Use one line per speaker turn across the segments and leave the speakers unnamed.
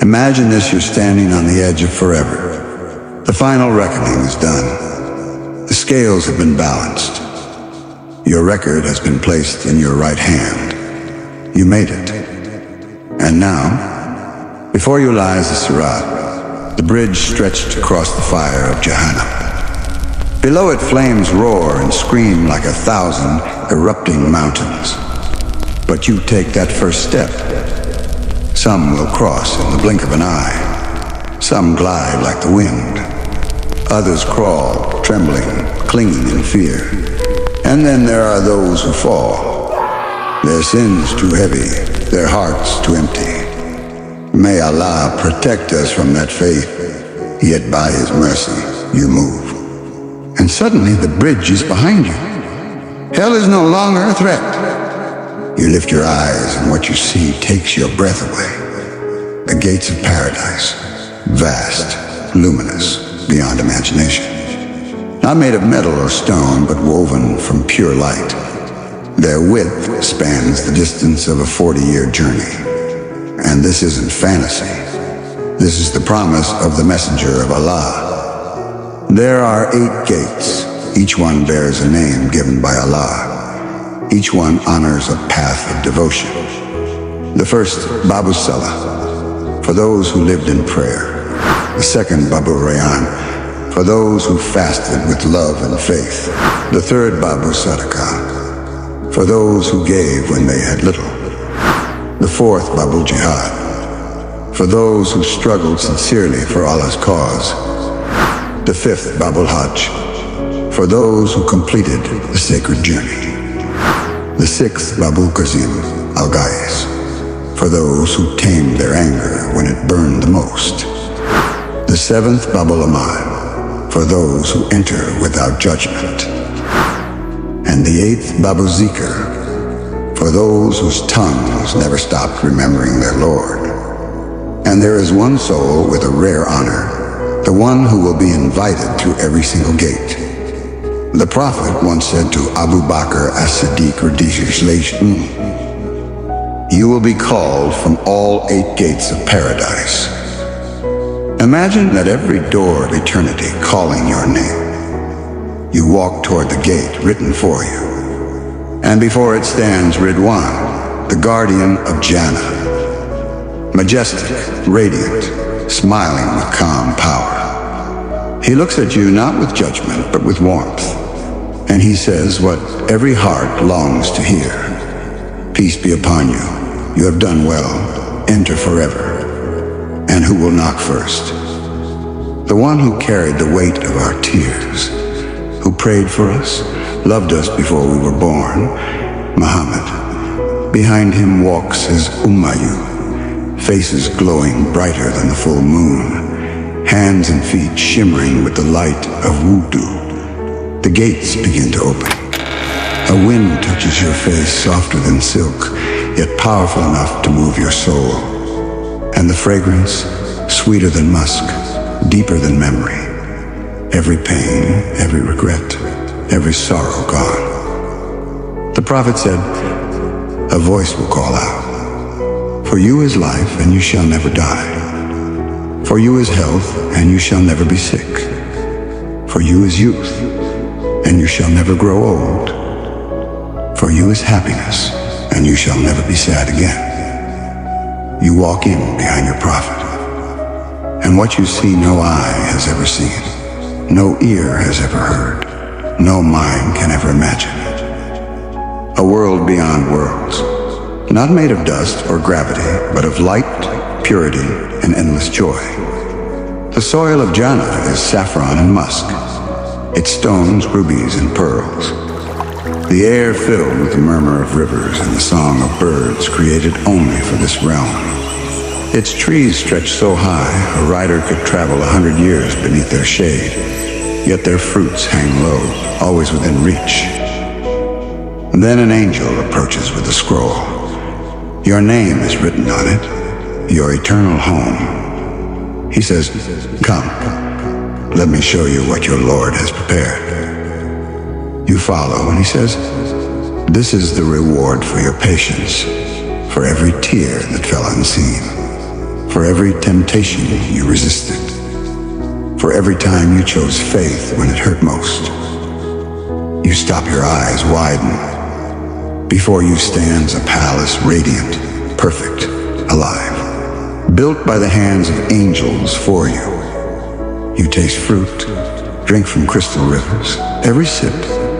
Imagine this: you're standing on the edge of forever. The final reckoning is done. The scales have been balanced. Your record has been placed in your right hand. You made it. And now, before you lies the Sirat, the bridge stretched across the fire of Jahannam. Below it, flames roar and scream like 1,000 erupting mountains. But you take that first step. Some will cross in the blink of an eye. Some glide like the wind. Others crawl, trembling, clinging in fear. And then there are those who fall. Their sins too heavy, their hearts too empty. May Allah protect us from that fate, yet by His mercy you move. And suddenly the bridge is behind you. Hell is no longer a threat. You lift your eyes and what you see takes your breath away. The gates of paradise, vast, luminous, beyond imagination. Not made of metal or stone, but woven from pure light. Their width spans the distance of a 40-year journey. And this isn't fantasy. This is the promise of the messenger of Allah. There are 8 gates. Each one bears a name given by Allah. Each one honors a path of devotion. The first, Babu Salah, for those who lived in prayer. The second, Babu Rayyan, for those who fasted with love and faith. The third, Babu Sadaqah, for those who gave when they had little. The fourth, Babu Jihad, for those who struggled sincerely for Allah's cause. The fifth, Babul Hajj, for those who completed the sacred journey. The sixth, Babul Qazim, Al-Gais, for those who tamed their anger when it burned the most. The seventh, Babul Aman, for those who enter without judgment. And the eighth, Babu Zikr, for those whose tongues never stopped remembering their Lord. And there is one soul with a rare honor, the one who will be invited through every single gate. The Prophet once said to Abu Bakr as-Siddiq radiyallahu, "You will be called from all 8 gates of paradise." Imagine that every door of eternity calling your name. You walk toward the gate written for you, and before it stands Ridwan, the guardian of Jannah, majestic, radiant, smiling with calm power. He looks at you not with judgment, but with warmth. And he says what every heart longs to hear. "Peace be upon you. You have done well. Enter forever." And who will knock first? The one who carried the weight of our tears, who prayed for us, loved us before we were born, Muhammad. Behind him walks his Ummah, faces glowing brighter than the full moon, hands and feet shimmering with the light of wudu. The gates begin to open. A wind touches your face, softer than silk, yet powerful enough to move your soul. And the fragrance, sweeter than musk, deeper than memory. Every pain, every regret, every sorrow gone. The Prophet said, "A voice will call out. For you is life, and you shall never die. For you is health, and you shall never be sick. For you is youth, and you shall never grow old. For you is happiness, and you shall never be sad again." You walk in behind your Prophet, and what you see no eye has ever seen, no ear has ever heard, no mind can ever imagine. A world beyond worlds. Not made of dust or gravity, but of light, purity, and endless joy. The soil of Jannah is saffron and musk, its stones rubies and pearls. The air filled with the murmur of rivers and the song of birds created only for this realm. Its trees stretch so high, a rider could travel 100 years beneath their shade, yet their fruits hang low, always within reach. Then an angel approaches with a scroll. Your name is written on it, your eternal home. He says, "Come, let me show you what your Lord has prepared." You follow, and he says, "This is the reward for your patience, for every tear that fell unseen. For every temptation you resisted. For every time you chose faith when it hurt most. You stop your eyes widen. Before you stands a palace radiant, perfect, alive. Built by the hands of angels for you. You taste fruit, drink from crystal rivers. Every sip,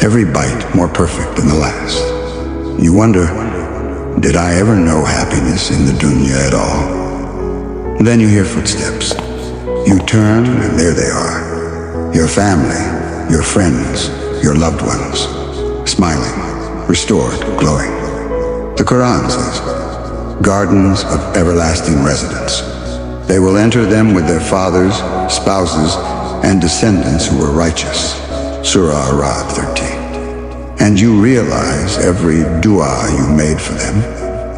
every bite more perfect than the last. You wonder, did I ever know happiness in the dunya at all? Then you hear footsteps. You turn and there they are. Your family, your friends, your loved ones. Smiling, restored, glowing. The Quran says, gardens of everlasting residence. They will enter them with their fathers, spouses, and descendants who were righteous. Surah Arad 13. And you realize every dua you made for them,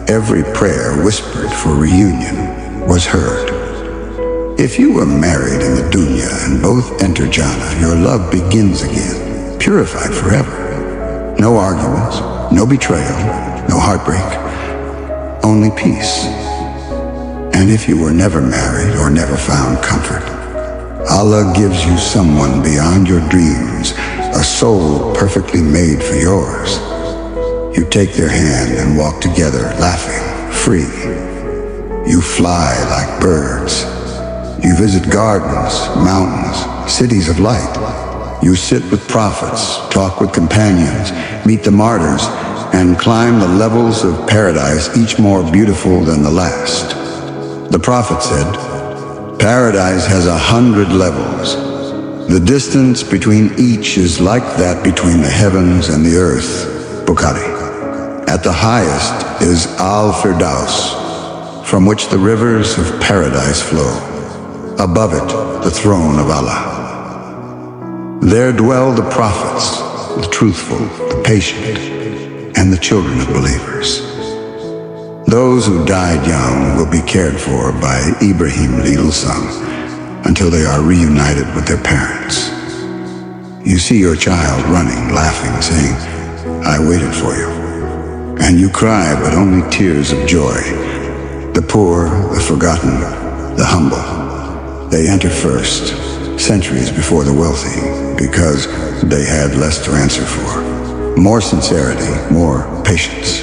every prayer whispered for reunion was heard. If you were married in the dunya and both enter Jannah, your love begins again, purified forever. No arguments, no betrayal, no heartbreak, only peace. And if you were never married or never found comfort, Allah gives you someone beyond your dreams, a soul perfectly made for yours. You take their hand and walk together, laughing, free. You fly like birds. You visit gardens, mountains, cities of light. You sit with prophets, talk with companions, meet the martyrs, and climb the levels of paradise, each more beautiful than the last. The prophet said, paradise has 100 levels. The distance between each is like that between the heavens and the earth. Bukhari. At the highest is Al-Firdaus, from which the rivers of paradise flow. Above it, the throne of Allah. There dwell the prophets, the truthful, the patient, and the children of believers. Those who died young will be cared for by Ibrahim Lilsum until they are reunited with their parents. You see your child running, laughing, saying, I waited for you. And you cry, but only tears of joy. The poor, the forgotten, the humble, they enter first, centuries before the wealthy, because they had less to answer for. More sincerity, more patience.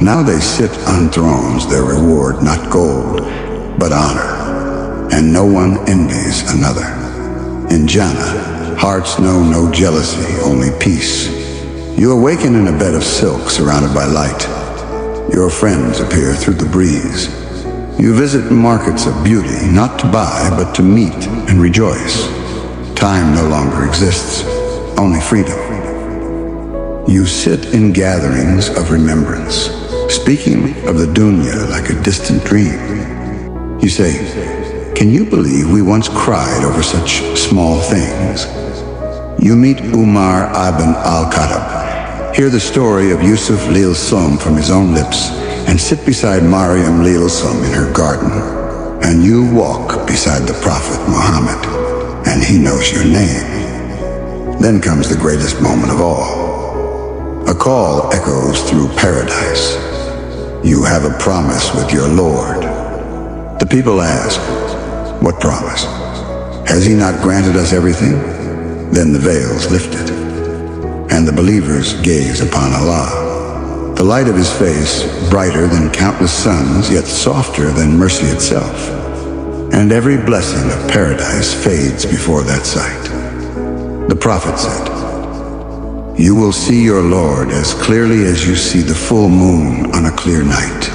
Now they sit on thrones, their reward not gold, but honor. And no one envies another. In Jannah, hearts know no jealousy, only peace. You awaken in a bed of silk surrounded by light. Your friends appear through the breeze. You visit markets of beauty, not to buy, but to meet and rejoice. Time no longer exists, only freedom. You sit in gatherings of remembrance, speaking of the dunya like a distant dream. You say, can you believe we once cried over such small things? You meet Umar ibn al-Khattab, hear the story of Yusuf Lilsum from his own lips, and sit beside Maryam Lilsum in her garden. And you walk beside the Prophet Muhammad, and he knows your name. Then comes the greatest moment of all. A call echoes through paradise. You have a promise with your Lord. The people ask, what promise? Has he not granted us everything? Then the veil's lifted, and the believers gaze upon Allah. The light of his face, brighter than countless suns, yet softer than mercy itself. And every blessing of paradise fades before that sight. The Prophet said, you will see your Lord as clearly as you see the full moon on a clear night.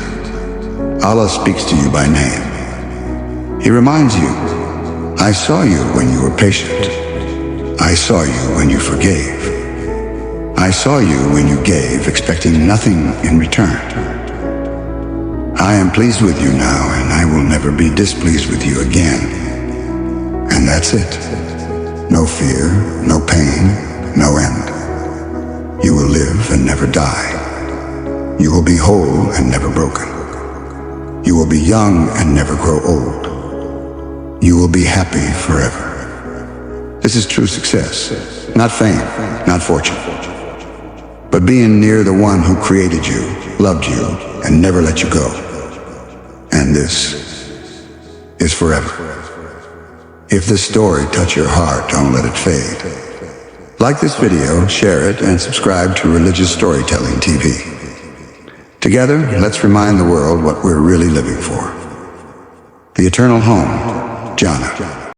Allah speaks to you by name. He reminds you, I saw you when you were patient. I saw you when you forgave. I saw you when you gave, expecting nothing in return. I am pleased with you now, and I will never be displeased with you again. And that's it. No fear, no pain, no end. You will live and never die. You will be whole and never broken. You will be young and never grow old. You will be happy forever. This is true success, not fame, not fortune, but being near the one who created you, loved you, and never let you go. And this is forever. If this story touched your heart, don't let it fade. Like this video, share it, and subscribe to Religious Storytelling TV. Together, let's remind the world what we're really living for. The eternal home, Jannah.